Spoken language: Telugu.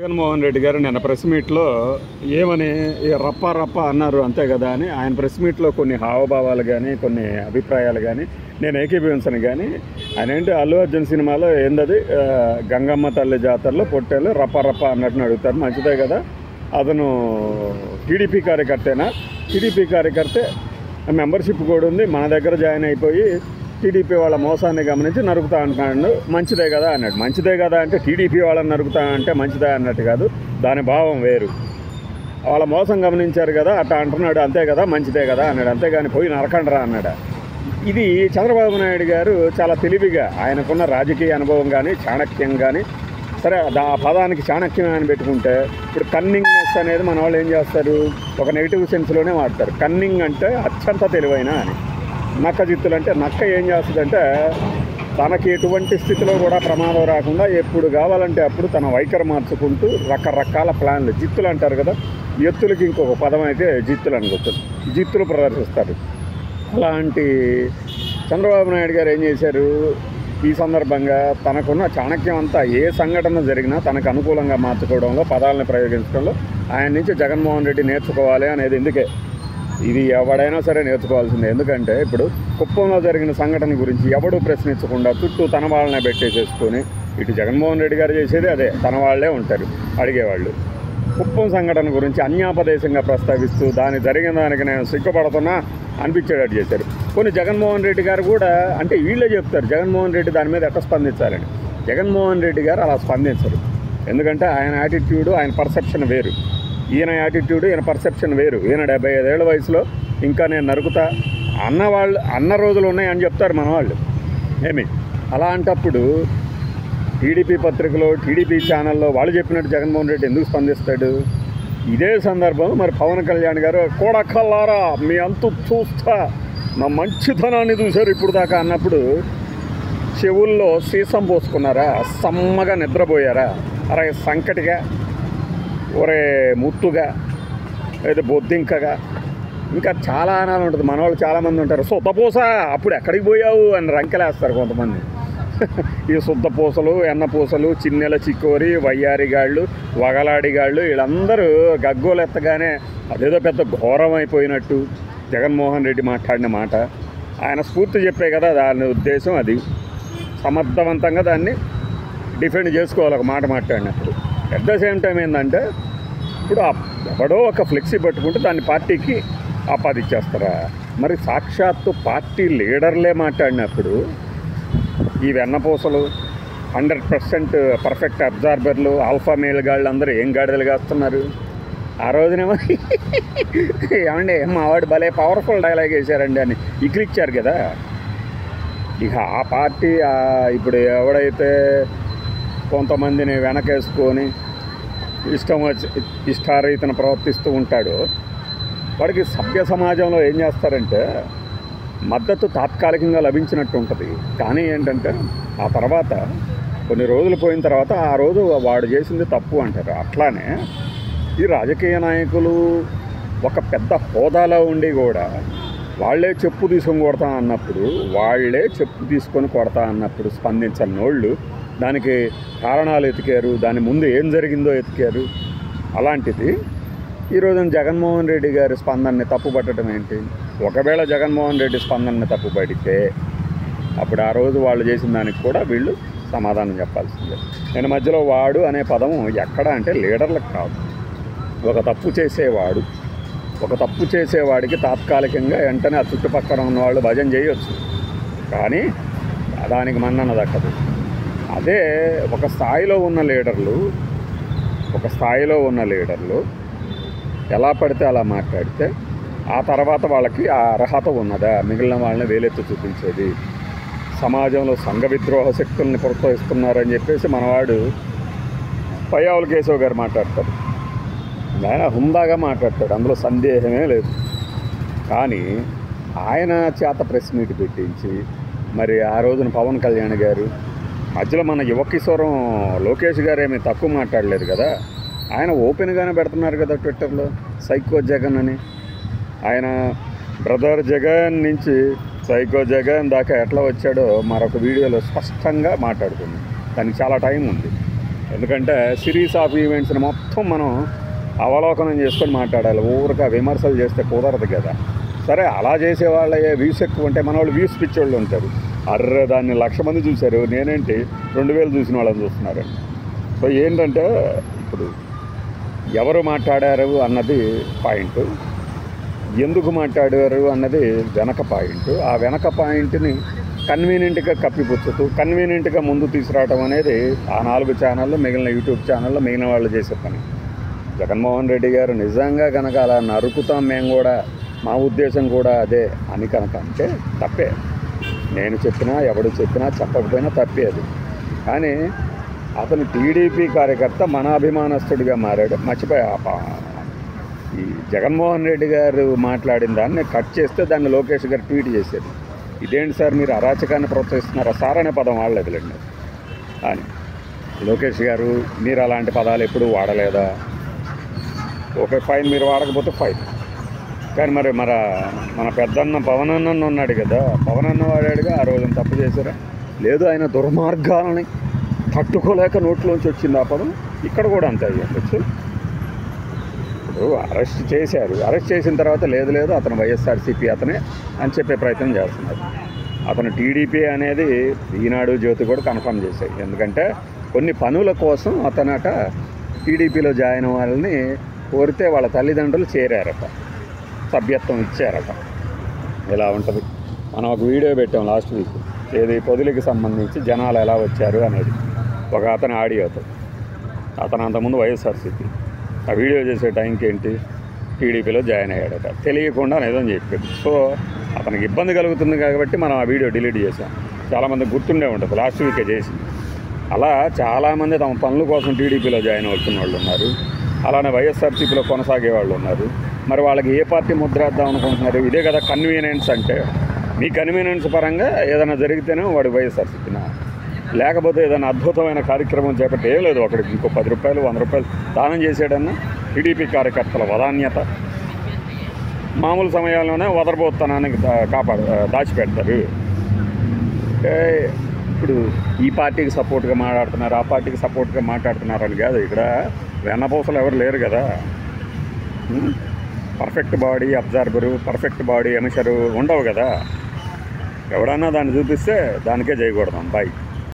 జగన్మోహన్ రెడ్డి గారు నిన్న ప్రెస్ మీట్లో ఏమని రప్ప రప్ప అన్నారు అంతే కదా అని ఆయన ప్రెస్ మీట్లో కొన్ని హావభావాలు కానీ కొన్ని అభిప్రాయాలు కానీ నేను ఏకీభవించను. కానీ ఆయన ఏంటి అల్లు అర్జున్ సినిమాలో ఏందది గంగమ్మ తల్లి జాతరలో పొట్టేలు రప్ప రప్ప అన్నట్టు అడుగుతారు. మంచిదే కదా, అతను టీడీపీ కార్యకర్తేనా? టీడీపీ కార్యకర్తే, మెంబర్షిప్ కూడా ఉంది, మన దగ్గర జాయిన్ అయిపోయి టీడీపీ వాళ్ళ మోసాన్ని గమనించి నరుకుతా అంటున్నాడు. మంచిదే కదా అన్నాడు. మంచిదే కదా అంటే టీడీపీ వాళ్ళని నరుకుతా అంటే మంచిదే అన్నట్టు కాదు, దాని భావం వేరు. వాళ్ళ మోసం గమనించారు కదా అట్లా అంటున్నాడు, అంతే కదా మంచిదే కదా అన్నాడు. అంతేగాని పోయి నరకండ్రా అన్నాడు. ఇది చంద్రబాబు నాయుడు గారు చాలా తెలివిగా ఆయనకున్న రాజకీయ అనుభవం కానీ చాణక్యం కానీ, సరే ఆ పదానికి చాణక్యం అని పెట్టుకుంటే ఇప్పుడు కన్నింగ్నెస్ అనేది మన వాళ్ళు ఏం చేస్తారు, ఒక నెగిటివ్ సెన్స్లోనే వాడతారు. కన్నింగ్ అంటే అత్యంత తెలివైన అని. నక్క జిత్తులు అంటే నక్క ఏం చేస్తుందంటే తనకి ఎటువంటి స్థితిలో కూడా ప్రమాదం రాకుండా ఎప్పుడు కావాలంటే అప్పుడు తన వైఖరి మార్చుకుంటూ రకరకాల ప్లాన్లు, జిత్తులు అంటారు కదా, ఎత్తులకి ఇంకొక పదం అయితే జిత్తులు అనుకోవచ్చు, జిత్తులు ప్రదర్శిస్తారు. అలాంటి చంద్రబాబు నాయుడు గారు ఏం చేశారు, ఈ సందర్భంగా తనకున్న చాణక్యం అంతా ఏ సంఘటన జరిగినా తనకు అనుకూలంగా మార్చుకోవడంలో, పదాలను ప్రయోగించడంలో ఆయన నుంచి జగన్మోహన్ రెడ్డి నేర్చుకోవాలి అనేది. ఎందుకే ఇది ఎవడైనా సరే నేర్చుకోవాల్సిందే. ఎందుకంటే ఇప్పుడు కుప్పంలో జరిగిన సంఘటన గురించి ఎవడు ప్రశ్నించకుండా చుట్టూ తన వాళ్ళనే పెట్టేసేసుకొని, ఇటు జగన్మోహన్ రెడ్డి గారు చేసేది అదే, తన వాళ్ళే ఉంటారు అడిగేవాళ్ళు. కుప్పం సంఘటన గురించి అన్యాపదేశంగా ప్రస్తావిస్తూ దాని జరిగిన దానికి నేను సిగ్గుపడుతున్నా అనిపించేటట్టు చేశారు. కొన్ని జగన్మోహన్ రెడ్డి గారు కూడా అంటే వీళ్ళే చెప్తారు జగన్మోహన్ రెడ్డి దాని మీద ఎట్లా స్పందించాలని. జగన్మోహన్ రెడ్డి గారు అలా స్పందించరు. ఎందుకంటే ఆయన యాటిట్యూడు, ఆయన పర్సెప్షన్ వేరు. ఈయన యాటిట్యూడ్, ఈయన పర్సెప్షన్ వేరు. ఈయన 75 ఏళ్ల వయసులో ఇంకా నేను నరుకుతా అన్న రోజులు ఉన్నాయని చెప్తారు మన వాళ్ళు. ఏమి అలాంటప్పుడు టీడీపీ పత్రికలో, టీడీపీ ఛానల్లో వాళ్ళు చెప్పినట్టు జగన్మోహన్ రెడ్డి ఎందుకు స్పందిస్తాడు? ఇదే సందర్భంలో మరి పవన్ కళ్యాణ్ గారు కోడకల్లారా మీ అంతు చూస్తా, నా మంచితనాన్ని చూశారు ఇప్పుడు దాకా అన్నప్పుడు చెవుల్లో సీసం పోసుకున్నారా, సమ్మగా నిద్రపోయారా? అరే సంకటిగా, ఒరే ముత్తుగా, లేదా బొద్దింకగా, ఇంకా చాలా అనాలు ఉంటుంది. మన వాళ్ళు చాలామంది ఉంటారు శుద్ధపూస అప్పుడు ఎక్కడికి పోయావు అని రంకెలేస్తారు కొంతమంది. ఈ శుద్ధపూసలు, ఎన్నపూసలు, చిన్నెల చిక్కోరి, వయ్యారిగాళ్ళు, వగలాడిగాళ్ళు వీళ్ళందరూ గగ్గోలు ఎత్తగానే అదేదో పెద్ద ఘోరం అయిపోయినట్టు జగన్మోహన్ రెడ్డి మాట్లాడిన మాట ఆయన స్ఫూర్తి చెప్పే కదా, దాని ఉద్దేశం అది. సమర్థవంతంగా దాన్ని డిఫెండ్ చేసుకోవాలి ఒక మాట మాట్లాడినప్పుడు. అట్ ద సేమ్ టైం ఏంటంటే ఇప్పుడు ఎవడో ఒక ఫ్లెక్సీ పట్టుకుంటే దాన్ని పార్టీకి ఆపాదిచ్చేస్తారా? మరి సాక్షాత్తు పార్టీ లీడర్లే మాట్లాడినప్పుడు ఈ వెన్నపూసలు, 100% పర్ఫెక్ట్ అబ్జర్వర్లు, ఆల్ఫా మేల్ గాళ్ళు అందరూ ఏం గాడిదలు కాస్తున్నారు? ఆ రోజునేమో ఏమండి మా వాడు భలే పవర్ఫుల్ డైలాగ్ వేశారండి అని ఇక్కిచ్చారు కదా. ఇక ఆ పార్టీ ఇప్పుడు ఎవడైతే కొంతమందిని వెనకేసుకొని ఇష్టారీతను ప్రవర్తిస్తూ ఉంటాడో వాడికి సభ్య సమాజంలో ఏం చేస్తారంటే మద్దతు తాత్కాలికంగా లభించినట్టు ఉంటుంది. కానీ ఏంటంటే ఆ తర్వాత కొన్ని రోజులు పోయిన తర్వాత ఆ రోజు వాడు చేసింది తప్పు అంటారు. అట్లానే ఈ రాజకీయ నాయకులు ఒక పెద్ద హోదాలో ఉండి కూడా వాళ్ళే చెప్పు తీసుకొని కొడతా అన్నప్పుడు, వాళ్ళే చెప్పు తీసుకొని కొడతా అన్నప్పుడు స్పందించని వాళ్ళు దానికి కారణాలు ఎతికారు, దాని ముందు ఏం జరిగిందో ఎతికారు. అలాంటిది ఈరోజు జగన్మోహన్ రెడ్డి గారి స్పందనని తప్పుపట్టడం ఏంటి? ఒకవేళ జగన్మోహన్ రెడ్డి స్పందనని తప్పుపడితే అప్పుడు ఆ రోజు వాళ్ళు చేసిన దానికి కూడా వీళ్ళు సమాధానం చెప్పాల్సిందే. నేను మధ్యలో వాడు అనే పదం ఎక్కడ అంటే లీడర్లకు కాదు, ఒక తప్పు చేసేవాడికి తాత్కాలికంగా వెంటనే ఆ చుట్టుపక్కల ఉన్నవాళ్ళు భజన చేయొచ్చు, కానీ దానికి మన్నన దక్కదు. అదే ఒక స్థాయిలో ఉన్న లీడర్లు ఎలా పడితే అలా మాట్లాడితే ఆ తర్వాత వాళ్ళకి ఆ అర్హత ఉన్నదా మిగిలిన వాళ్ళని వేలెత్తి చూపించేది? సమాజంలో సంఘ విద్రోహ శక్తుల్ని ప్రోత్సహిస్తున్నారని చెప్పేసి మనవాడు పయ్యావుల కేశవ్ గారు మాట్లాడతారు. ఆయన హుందాగా మాట్లాడతాడు, అందులో సందేహమే లేదు. కానీ ఆయన చేత ప్రెస్ మీట్ పెట్టించి మరి ఆ రోజున పవన్ కళ్యాణ్ గారు మధ్యలో మన యువకిశోరం లోకేష్ గారు ఏమీ తక్కువ మాట్లాడలేదు కదా, ఆయన ఓపెన్గానే పెడుతున్నారు కదా ట్విట్టర్లో సైకో జగన్ అని. ఆయన బ్రదర్ జగన్ నుంచి సైకో జగన్ దాకా ఎట్లా వచ్చాడో మరొక వీడియోలో స్పష్టంగా మాట్లాడుతుంది. దానికి చాలా టైం ఉంది. ఎందుకంటే సిరీస్ ఆఫ్ ఈవెంట్స్ని మొత్తం మనం అవలోకనం చేసుకొని మాట్లాడాలి. ఊరిక విమర్శలు చేస్తే కుదరదు కదా. సరే, అలా చేసే వాళ్ళ వ్యూస్ ఎక్కువ ఉంటే మన వాళ్ళు వ్యూస్ పిచ్చోళ్ళు ఉంటారు. అర్రే దాన్ని 1,00,000 మంది చూశారు, నేనేంటి 2,000 చూసిన వాళ్ళని చూస్తున్నారు. సో ఏంటంటే ఇప్పుడు ఎవరు మాట్లాడారు అన్నది పాయింట్, ఎందుకు మాట్లాడారు అన్నది వెనక పాయింట్. ఆ వెనక పాయింట్ని కన్వీనియంట్గా కప్పిపుచ్చుతూ కన్వీనియంట్గా ముందు తీసుకురావడం అనేది ఆ 4 ఛానళ్ళు, మిగిలిన యూట్యూబ్ ఛానళ్ళు, మిగిలిన వాళ్ళు చేసే పని. జగన్మోహన్ రెడ్డి గారు నిజంగా కనుక అలా నరుకుతాం మేము కూడా, మా ఉద్దేశం కూడా అదే అని కనుక అంటే తప్పే. నేను చెప్పినా ఎవడు చెప్పినా చెప్పకపోయినా తప్పే అది. కానీ అతను టీడీపీ కార్యకర్త, మన అభిమానస్తుడిగా మారాడు. మర్చిపోయా, ఈ జగన్మోహన్ రెడ్డి గారు మాట్లాడిన దాన్ని కట్ చేస్తే దాన్ని లోకేష్ గారు ట్వీట్ చేశారు. ఇదేంటి సార్ మీరు అరాచకాన్ని ప్రోత్సహిస్తున్నారా సార్ అనే పదం వాడలేదులేండి అని. లోకేష్ గారు మీరు అలాంటి పదాలు ఎప్పుడూ వాడలేదా? ఓకే ఫైన్, మీరు వాడకపోతే ఫైన్. కానీ మన పెద్దన్న పవన్ అన్న ఉన్నాడు కదా, పవన్ అన్న వాడాడుగా, ఆ రోజున తప్పు చేశారా? లేదు, ఆయన దుర్మార్గాలని తట్టుకోలేక నోట్లోంచి వచ్చింది ఆ పదం. ఇక్కడ కూడా అంతే అయ్యొచ్చు. ఇప్పుడు అరెస్ట్ చేశారు, అరెస్ట్ చేసిన తర్వాత లేదు అతను వైఎస్ఆర్సీపీ అతనే అని చెప్పే ప్రయత్నం చేస్తున్నారు. అతను టీడీపీ అనేది ఈనాడు, జ్యోతి కూడా కన్ఫర్మ్ చేశాయి. ఎందుకంటే కొన్ని పనుల కోసం అతనట టీడీపీలో జాయిన్ వాళ్ళని కోరితే వాళ్ళ తల్లిదండ్రులు చేరారట, సభ్యత్వం ఇచ్చారట. ఇలా ఉంటుంది. మనం ఒక వీడియో పెట్టాం లాస్ట్ వీక్, ఏది పొదులకి సంబంధించి జనాలు ఎలా వచ్చారు అనేది, ఒక అతని ఆడియోతో. అతను అంతకుముందు వైఎస్ఆర్సీపీ, ఆ వీడియో చేసే టైంకి ఏంటి టీడీపీలో జాయిన్ అయ్యాడట, తెలియకుండా నిజం చెప్పాడు. సో అతనికి ఇబ్బంది కలుగుతుంది కాబట్టి మనం ఆ వీడియో డిలీట్ చేసాం. చాలామంది గుర్తుండే ఉంటుంది, లాస్ట్ వీకే చేసింది. అలా చాలామంది తమ పనుల కోసం టీడీపీలో జాయిన్ అవుతున్న వాళ్ళు ఉన్నారు, అలానే వైఎస్ఆర్సీపీలో కొనసాగే వాళ్ళు ఉన్నారు. మరి వాళ్ళకి ఏ పార్టీ ముద్రేద్దాం అనుకుంటున్నారు? ఇదే కదా కన్వీనియన్స్ అంటే. మీ కన్వీనియన్స్ పరంగా ఏదైనా జరిగితేనే వాడు వైఎస్ఆర్సీపీనా, లేకపోతే ఏదైనా అద్భుతమైన కార్యక్రమం చేపట్టి ఏం లేదు, ఒకటికి ఇంకో 10 రూపాయలు 100 రూపాయలు దానం చేసేయడన్నా టీడీపీ కార్యకర్తల వదాన్యత. మామూలు సమయాల్లోనే వదరబోత్తనానికి దాచిపెడతారు. ఇప్పుడు ఈ పార్టీకి సపోర్ట్గా మాట్లాడుతున్నారు, ఆ పార్టీకి సపోర్ట్గా మాట్లాడుతున్నారు అని కాదు. ఇక్కడ వెన్నపూసలు ఎవరు లేరు కదా. Perfect body observer, perfect body emitter ఉండవు కదా. ఎవడన్నా దాన్ని చూపిస్తే దానికే చేయకూడదాం. బాయ్.